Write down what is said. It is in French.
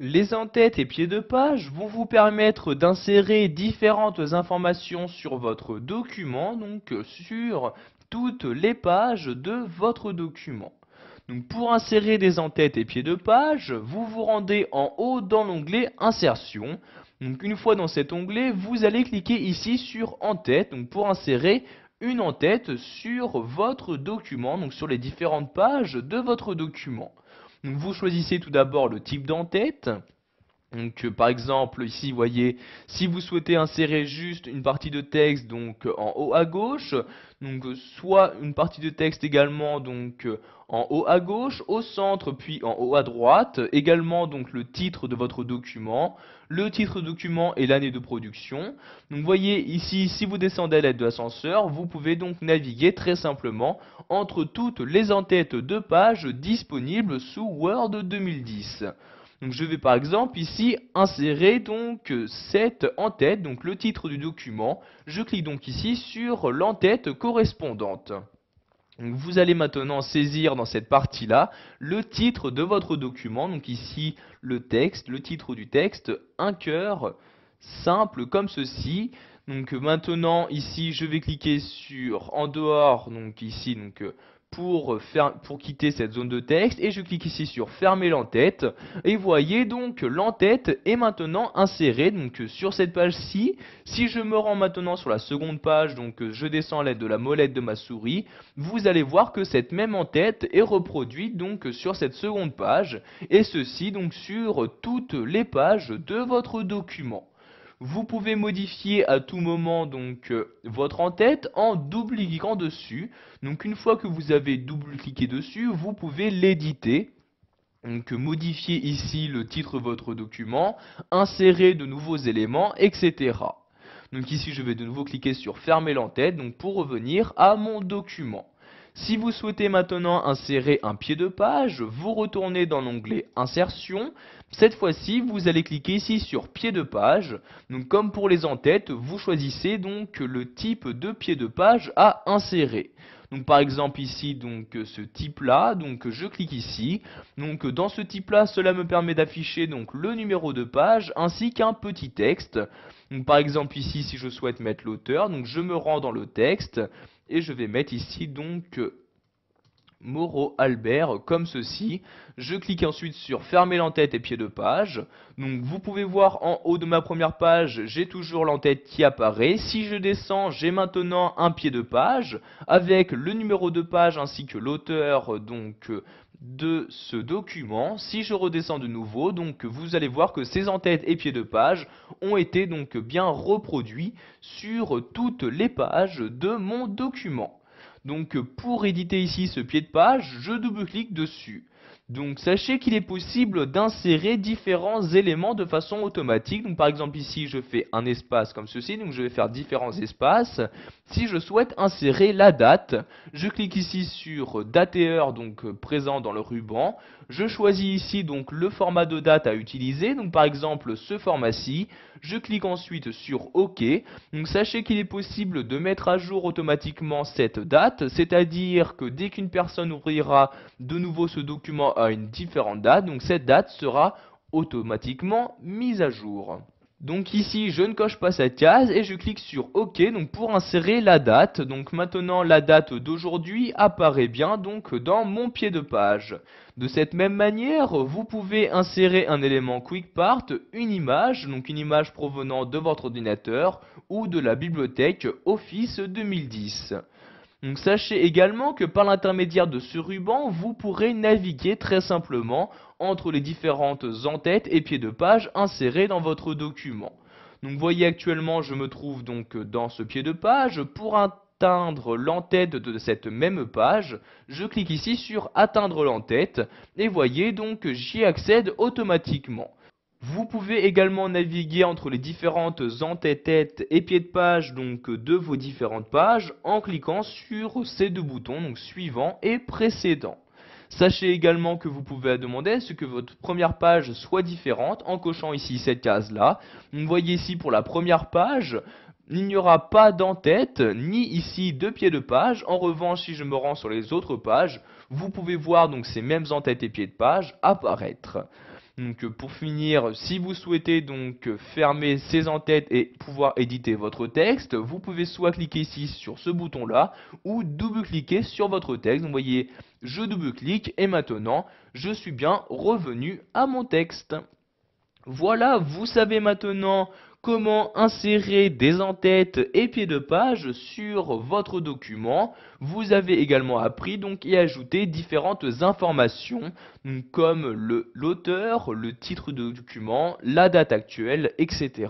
Les en-têtes et pieds de page vont vous permettre d'insérer différentes informations sur votre document, donc sur toutes les pages de votre document. Donc pour insérer des en-têtes et pieds de page, vous vous rendez en haut dans l'onglet Insertion. Donc une fois dans cet onglet, vous allez cliquer ici sur En-tête, donc pour insérer une en-tête sur votre document, donc sur les différentes pages de votre document. Donc vous choisissez tout d'abord le type d'en-tête. Donc par exemple ici vous voyez, si vous souhaitez insérer juste une partie de texte donc en haut à gauche, donc soit une partie de texte également donc en haut à gauche, au centre puis en haut à droite, également donc le titre de votre document, le titre de document et l'année de production. Donc vous voyez ici, si vous descendez à l'aide de l'ascenseur, vous pouvez donc naviguer très simplement entre toutes les en-têtes de pages disponibles sous Word 2010. Donc je vais par exemple ici insérer donc cette en-tête, donc le titre du document. Je clique donc ici sur l'en-tête correspondante. Donc vous allez maintenant saisir dans cette partie-là le titre de votre document. Donc ici le texte, le titre du texte, un cœur simple comme ceci. Donc maintenant ici je vais cliquer sur en dehors, donc ici donc pour quitter cette zone de texte, et je clique ici sur fermer l'entête, et vous voyez donc l'entête est maintenant insérée donc sur cette page-ci. Si je me rends maintenant sur la seconde page, donc je descends à l'aide de la molette de ma souris, vous allez voir que cette même en-tête est reproduite donc sur cette seconde page, et ceci donc sur toutes les pages de votre document. Vous pouvez modifier à tout moment donc votre en-tête en double-cliquant dessus. Donc une fois que vous avez double-cliqué dessus, vous pouvez l'éditer. Donc modifier ici le titre de votre document, insérer de nouveaux éléments, etc. Donc ici je vais de nouveau cliquer sur fermer l'entête donc pour revenir à mon document. Si vous souhaitez maintenant insérer un pied de page, vous retournez dans l'onglet Insertion. Cette fois-ci, vous allez cliquer ici sur pied de page. Donc comme pour les en-têtes, vous choisissez donc le type de pied de page à insérer. Donc par exemple ici donc ce type là, donc je clique ici. Donc dans ce type là, cela me permet d'afficher donc le numéro de page ainsi qu'un petit texte. Donc par exemple ici si je souhaite mettre l'auteur, donc je me rends dans le texte et je vais mettre ici donc Moreau Albert comme ceci. Je clique ensuite sur fermer l'entête et pied de page. Donc vous pouvez voir en haut de ma première page, j'ai toujours l'entête qui apparaît. Si je descends, j'ai maintenant un pied de page avec le numéro de page ainsi que l'auteur donc de ce document. Si je redescends de nouveau, donc vous allez voir que ces en-têtes et pieds de page ont été donc bien reproduits sur toutes les pages de mon document. Donc pour éditer ici ce pied de page, je double-clique dessus. Donc sachez qu'il est possible d'insérer différents éléments de façon automatique. Donc par exemple ici je fais un espace comme ceci, donc je vais faire différents espaces. Si je souhaite insérer la date, je clique ici sur date et heure donc présent dans le ruban. Je choisis ici donc le format de date à utiliser, donc par exemple ce format-ci. Je clique ensuite sur OK. Donc sachez qu'il est possible de mettre à jour automatiquement cette date, c'est-à-dire que dès qu'une personne ouvrira de nouveau ce document à une différente date, donc cette date sera automatiquement mise à jour. Donc ici, je ne coche pas cette case et je clique sur OK donc pour insérer la date. Donc maintenant, la date d'aujourd'hui apparaît bien donc dans mon pied de page. De cette même manière, vous pouvez insérer un élément QuickPart, une image, donc une image provenant de votre ordinateur ou de la bibliothèque Office 2010. Donc sachez également que par l'intermédiaire de ce ruban, vous pourrez naviguer très simplement entre les différentes en-têtes et pieds de page insérés dans votre document. Donc vous voyez actuellement, je me trouve donc dans ce pied de page. Pour atteindre l'en-tête de cette même page, je clique ici sur atteindre l'en-tête et voyez donc j'y accède automatiquement. Vous pouvez également naviguer entre les différentes entêtes et pieds de page donc de vos différentes pages en cliquant sur ces deux boutons, donc suivant et précédent. Sachez également que vous pouvez demander à ce que votre première page soit différente en cochant ici cette case-là. Vous voyez ici pour la première page, il n'y aura pas d'en-tête, ni ici de pied de page. En revanche, si je me rends sur les autres pages, vous pouvez voir donc ces mêmes en-têtes et pieds de page apparaître. Donc pour finir, si vous souhaitez donc fermer ces en-têtes et pouvoir éditer votre texte, vous pouvez soit cliquer ici sur ce bouton-là ou double-cliquer sur votre texte. Donc vous voyez, je double-clique et maintenant, je suis bien revenu à mon texte. Voilà, vous savez maintenant comment insérer des en-têtes et pieds de page sur votre document. Vous avez également appris donc et ajouter différentes informations comme l'auteur, le titre de document, la date actuelle, etc.